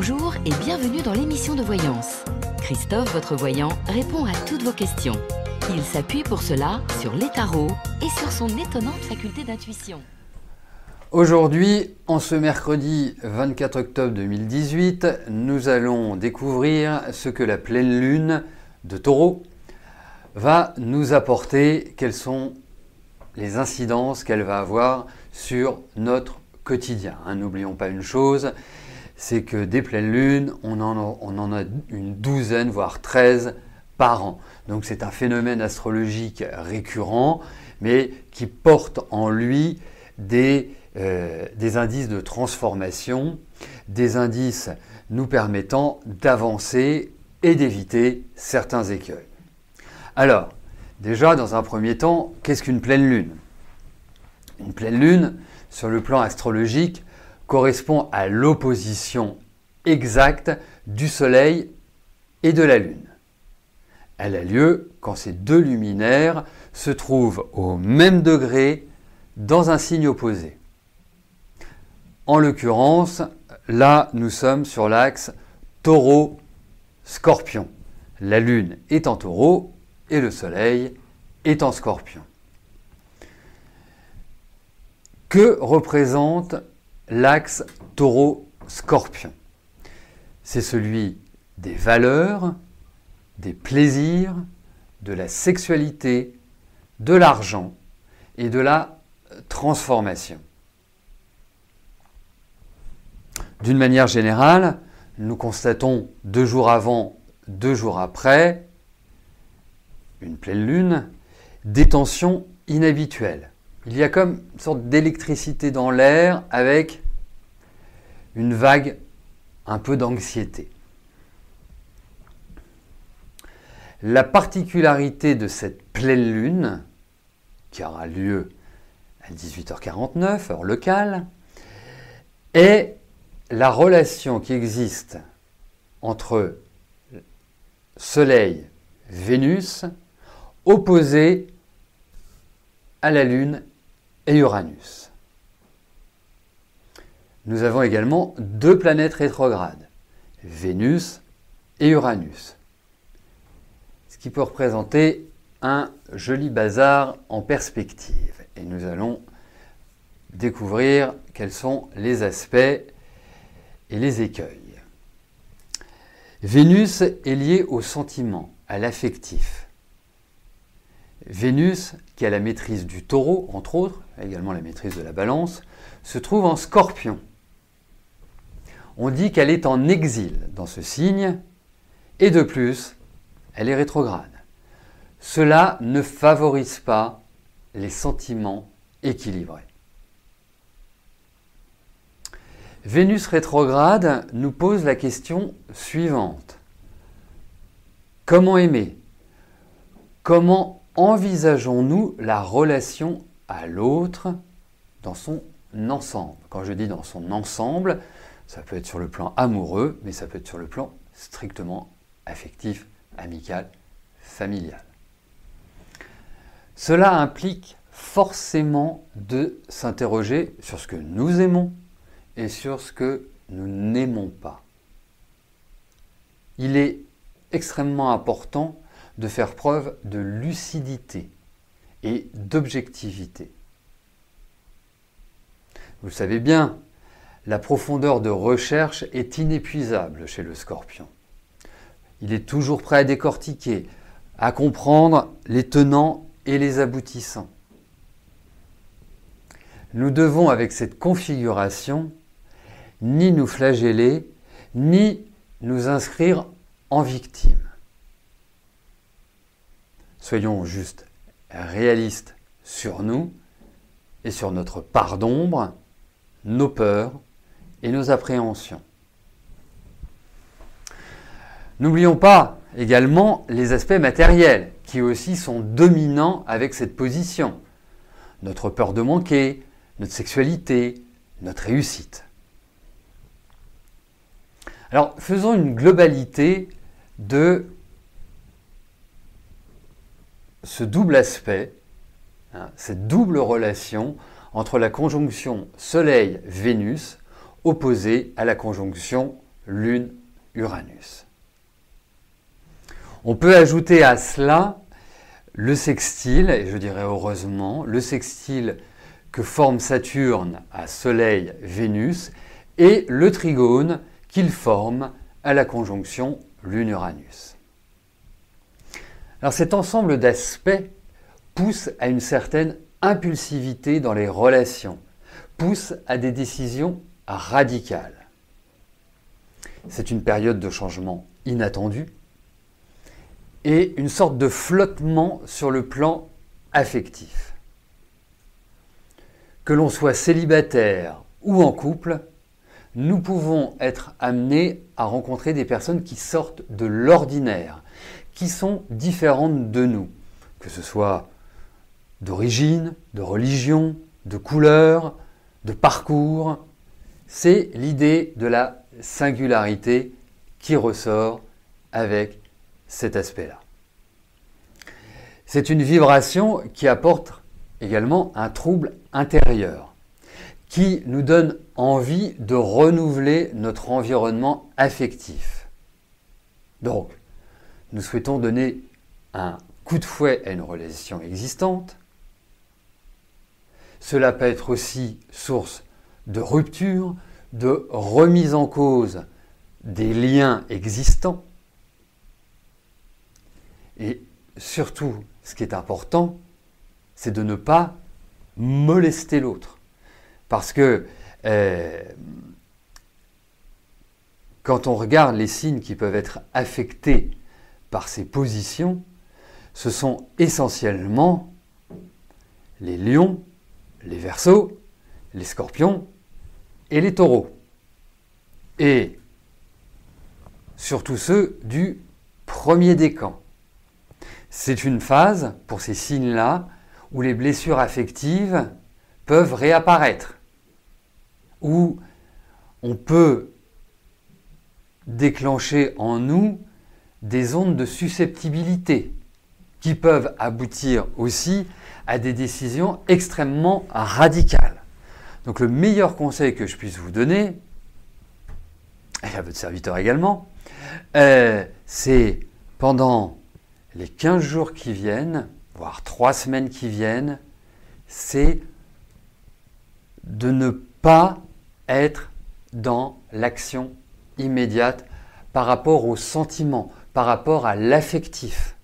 Bonjour et bienvenue dans l'émission de voyance. Christophe, votre voyant, répond à toutes vos questions. Il s'appuie pour cela sur les tarots et sur son étonnante faculté d'intuition. Aujourd'hui, en ce mercredi 24 octobre 2018, nous allons découvrir ce que la pleine lune de Taureau va nous apporter, quelles sont les incidences qu'elle va avoir sur notre quotidien. N'oublions pas une chose, c'est que des pleines lunes, on en a une douzaine, voire 13 par an. Donc c'est un phénomène astrologique récurrent, mais qui porte en lui des indices de transformation, des indices nous permettant d'avancer et d'éviter certains écueils. Alors, déjà, dans un premier temps, qu'est-ce qu'une pleine lune? Une pleine lune, sur le plan astrologique, correspond à l'opposition exacte du Soleil et de la Lune. Elle a lieu quand ces deux luminaires se trouvent au même degré dans un signe opposé. En l'occurrence, là, nous sommes sur l'axe Taureau-Scorpion. La Lune est en Taureau et le Soleil est en Scorpion. Que représente l'axe Taureau-Scorpion? C'est celui des valeurs, des plaisirs, de la sexualité, de l'argent et de la transformation. D'une manière générale, nous constatons 2 jours avant, 2 jours après, une pleine lune, des tensions inhabituelles. Il y a comme une sorte d'électricité dans l'air avec une vague un peu d'anxiété. La particularité de cette pleine lune, qui aura lieu à 18h49, heure locale, est la relation qui existe entre Soleil, Vénus, opposée à la Lune et Uranus. Nous avons également 2 planètes rétrogrades, Vénus et Uranus, ce qui peut représenter un joli bazar en perspective. Et nous allons découvrir quels sont les aspects et les écueils. Vénus est liée au sentiment, à l'affectif. Vénus, qui a la maîtrise du Taureau, entre autres, également la maîtrise de la Balance, se trouve en Scorpion. On dit qu'elle est en exil dans ce signe, et de plus, elle est rétrograde. Cela ne favorise pas les sentiments équilibrés. Vénus rétrograde nous pose la question suivante. Comment aimer? Comment envisageons-nous la relation à l'autre dans son ensemble? Quand je dis dans son ensemble, ça peut être sur le plan amoureux, mais ça peut être sur le plan strictement affectif, amical, familial. Cela implique forcément de s'interroger sur ce que nous aimons et sur ce que nous n'aimons pas. Il est extrêmement important de faire preuve de lucidité et d'objectivité. Vous le savez bien, la profondeur de recherche est inépuisable chez le Scorpion. Il est toujours prêt à décortiquer, à comprendre les tenants et les aboutissants. Nous devons, avec cette configuration, ni nous flageller, ni nous inscrire en victime. Soyons juste réalistes sur nous et sur notre part d'ombre, nos peurs et nos appréhensions. N'oublions pas également les aspects matériels qui aussi sont dominants avec cette position. Notre peur de manquer, notre sexualité, notre réussite. Alors, faisons une globalité de ce double aspect, cette double relation entre la conjonction Soleil-Vénus opposée à la conjonction Lune, Uranus. On peut ajouter à cela le sextile, et je dirais heureusement, le sextile que forme Saturne à Soleil, Vénus, et le trigone qu'il forme à la conjonction Lune-Uranus. Alors cet ensemble d'aspects pousse à une certaine impulsivité dans les relations, pousse à des décisions radicales. C'est une période de changement inattendu et une sorte de flottement sur le plan affectif. Que l'on soit célibataire ou en couple, nous pouvons être amenés à rencontrer des personnes qui sortent de l'ordinaire, qui sont différentes de nous, que ce soit d'origine, de religion, de couleur, de parcours. C'est l'idée de la singularité qui ressort avec cet aspect-là. C'est une vibration qui apporte également un trouble intérieur, qui nous donne envie de renouveler notre environnement affectif. Donc, nous souhaitons donner un coup de fouet à une relation existante. Cela peut être aussi source de rupture, de remise en cause des liens existants. Et surtout, ce qui est important, c'est de ne pas molester l'autre. Parce que quand on regarde les signes qui peuvent être affectés par ces positions, ce sont essentiellement les lions, les verseaux, les scorpions et les taureaux. Et surtout ceux du premier décan. C'est une phase, pour ces signes-là, où les blessures affectives peuvent réapparaître, où on peut déclencher en nous des ondes de susceptibilité qui peuvent aboutir aussi à des décisions extrêmement radicales. Donc le meilleur conseil que je puisse vous donner, et à votre serviteur également, c'est pendant les 15 jours qui viennent, voire 3 semaines qui viennent, c'est de ne pas être dans l'action immédiate par rapport au sentiment, par rapport à l'affectif.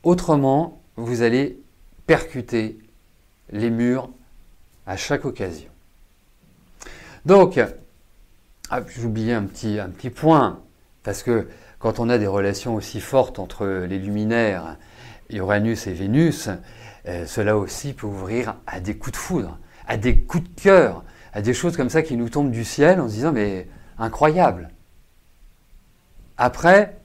Autrement, vous allez percuter les murs à chaque occasion. Donc, j'oubliais un petit point, parce que quand on a des relations aussi fortes entre les luminaires, Uranus et Vénus, cela aussi peut ouvrir à des coups de foudre, à des coups de cœur, à des choses comme ça qui nous tombent du ciel en se disant mais incroyable. Après,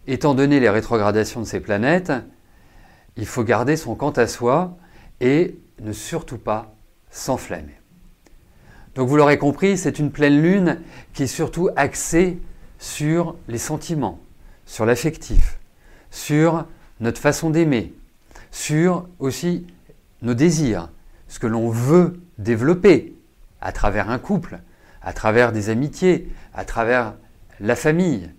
étant donné les rétrogradations de ces planètes, il faut garder son quant à soi et ne surtout pas s'enflammer. Donc vous l'aurez compris, c'est une pleine lune qui est surtout axée sur les sentiments, sur l'affectif, sur notre façon d'aimer, sur aussi nos désirs, ce que l'on veut développer à travers un couple, à travers des amitiés, à travers la famille.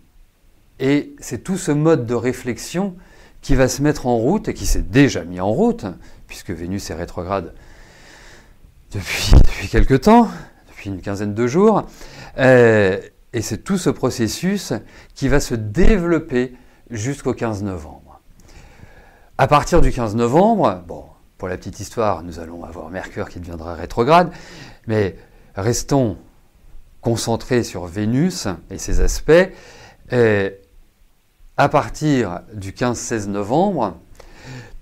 Et c'est tout ce mode de réflexion qui va se mettre en route et qui s'est déjà mis en route, puisque Vénus est rétrograde depuis quelque temps, depuis une quinzaine de jours. Et c'est tout ce processus qui va se développer jusqu'au 15 novembre. À partir du 15 novembre, bon, pour la petite histoire, nous allons avoir Mercure qui deviendra rétrograde, mais restons concentrés sur Vénus et ses aspects. À partir du 15-16 novembre,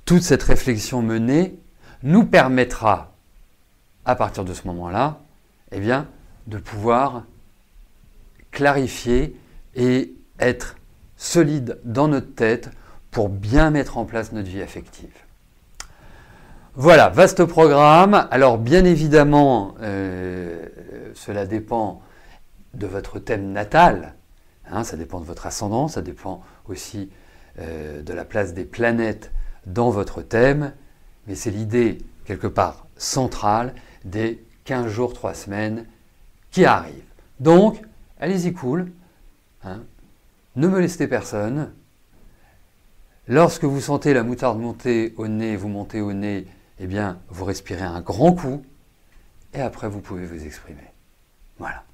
toute cette réflexion menée nous permettra, à partir de ce moment-là, eh bien, de pouvoir clarifier et être solide dans notre tête pour bien mettre en place notre vie affective. Voilà, vaste programme. Alors bien évidemment, cela dépend de votre thème natal, hein, ça dépend de votre ascendant, ça dépend aussi de la place des planètes dans votre thème, mais c'est l'idée quelque part centrale des 15 jours, 3 semaines qui arrivent. Donc, allez-y cool, hein. Ne molestez personne. Lorsque vous sentez la moutarde monter au nez, vous montez au nez, eh bien, vous respirez un grand coup et après vous pouvez vous exprimer. Voilà.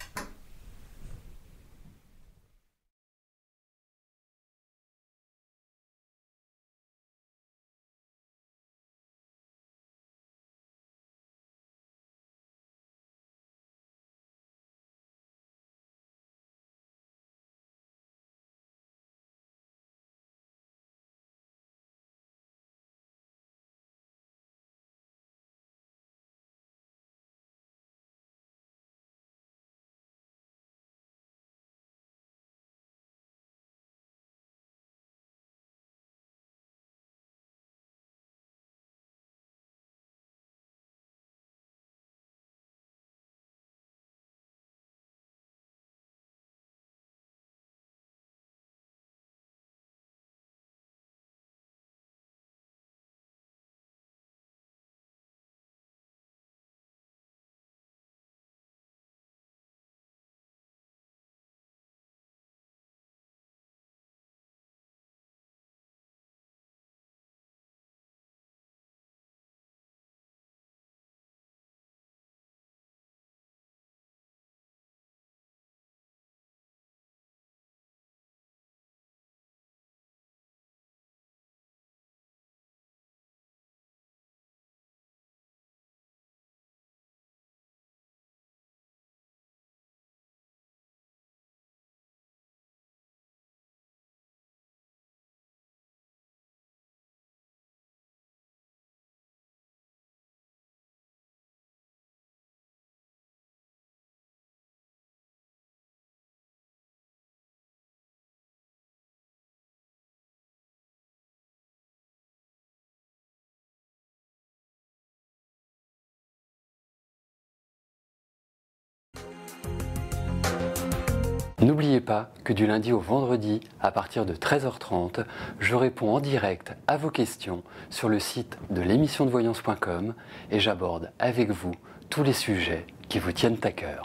N'oubliez pas que du lundi au vendredi, à partir de 13h30, je réponds en direct à vos questions sur le site de l'émissiondevoyance.com et j'aborde avec vous tous les sujets qui vous tiennent à cœur.